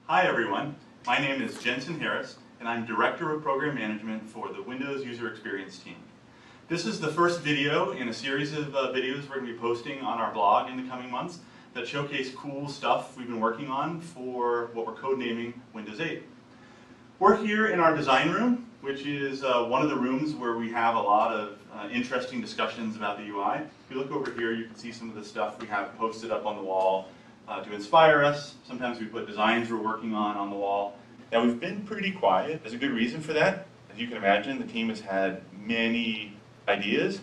Hi everyone, my name is Jensen Harris and I'm Director of Program Management for the Windows User Experience team. This is the first video in a series of videos we're going to be posting on our blog in the coming months that showcase cool stuff we've been working on for what we're codenaming Windows 8. We're here in our design room, which is one of the rooms where we have a lot of interesting discussions about the UI. If you look over here, you can see some of the stuff we have posted up on the wall to inspire us. Sometimes we put designs we're working on the wall. Now we've been pretty quiet. There's a good reason for that. As you can imagine, the team has had many ideas.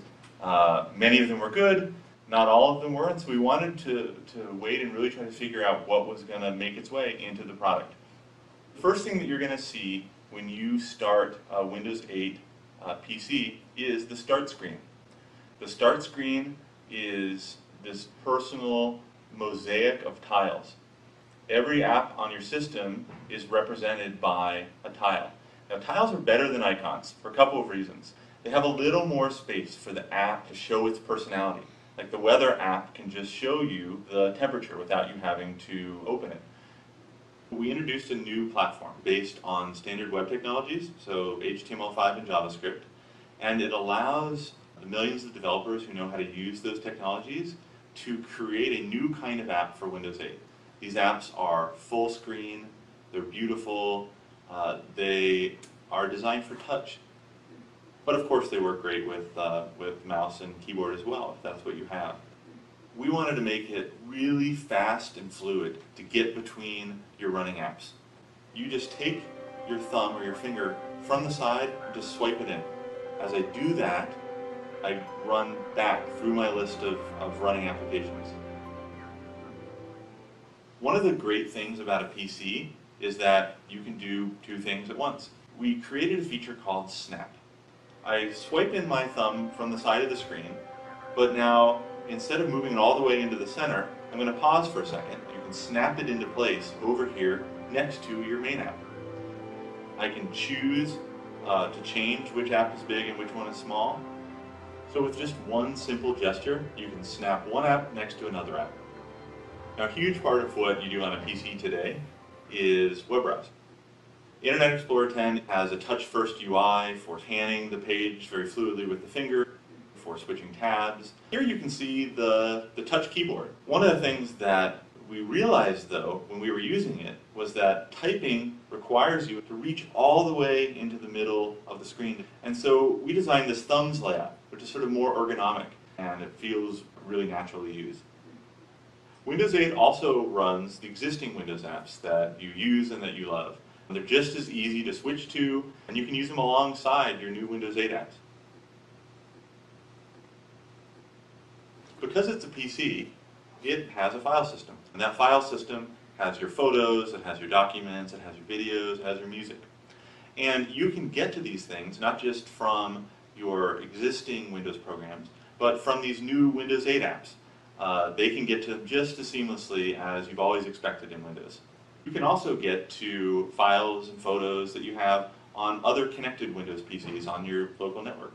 Many of them were good, not all of them were, and so we wanted to wait and really try to figure out what was going to make its way into the product. The first thing that you're going to see when you start a Windows 8 PC is the start screen. The start screen is this personal mosaic of tiles. Every app on your system is represented by a tile. Now tiles are better than icons for a couple of reasons. They have a little more space for the app to show its personality. Like the weather app can just show you the temperature without you having to open it. We introduced a new platform based on standard web technologies, so HTML5 and JavaScript, and it allows the millions of developers who know how to use those technologies to create a new kind of app for Windows 8. These apps are full screen, they're beautiful, they are designed for touch. But of course they work great with mouse and keyboard as well, if that's what you have. We wanted to make it really fast and fluid to get between your running apps. You just take your thumb or your finger from the side and just swipe it in. As I do that, I run back through my list of running applications. One of the great things about a PC is that you can do two things at once. We created a feature called Snap. I swipe in my thumb from the side of the screen, but now instead of moving it all the way into the center, I'm going to pause for a second. You can snap it into place over here next to your main app. I can choose to change which app is big and which one is small. So with just one simple gesture, you can snap one app next to another app. Now a huge part of what you do on a PC today is web browse. Internet Explorer 10 has a touch-first UI for panning the page very fluidly with the finger, for switching tabs. Here you can see the touch keyboard. One of the things that we realized, though, when we were using it, was that typing requires you to reach all the way into the middle of the screen. And so we designed this thumbs layout, which is sort of more ergonomic, and it feels really natural to use. Windows 8 also runs the existing Windows apps that you use and that you love. They're just as easy to switch to, and you can use them alongside your new Windows 8 apps. Because it's a PC, it has a file system. And that file system has your photos, it has your documents, it has your videos, it has your music. And you can get to these things not just from your existing Windows programs, but from these new Windows 8 apps. They can get to them just as seamlessly as you've always expected in Windows. You can also get to files and photos that you have on other connected Windows PCs on your local network.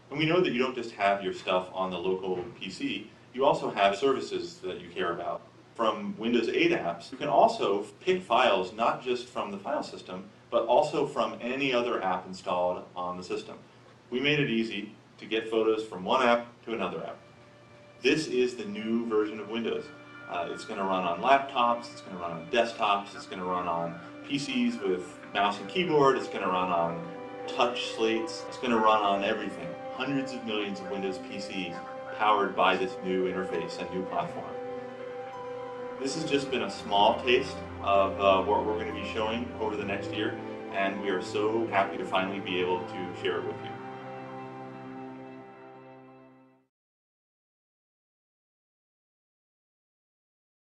And we know that you don't just have your stuff on the local PC, you also have services that you care about. From Windows 8 apps, you can also pick files not just from the file system, but also from any other app installed on the system. We made it easy to get photos from one app to another app. This is the new version of Windows. It's going to run on laptops, it's going to run on desktops, it's going to run on PCs with mouse and keyboard, it's going to run on touch slates, it's going to run on everything. Hundreds of millions of Windows PCs powered by this new interface and new platform. This has just been a small taste of what we're going to be showing over the next year, and we are so happy to finally be able to share it with you.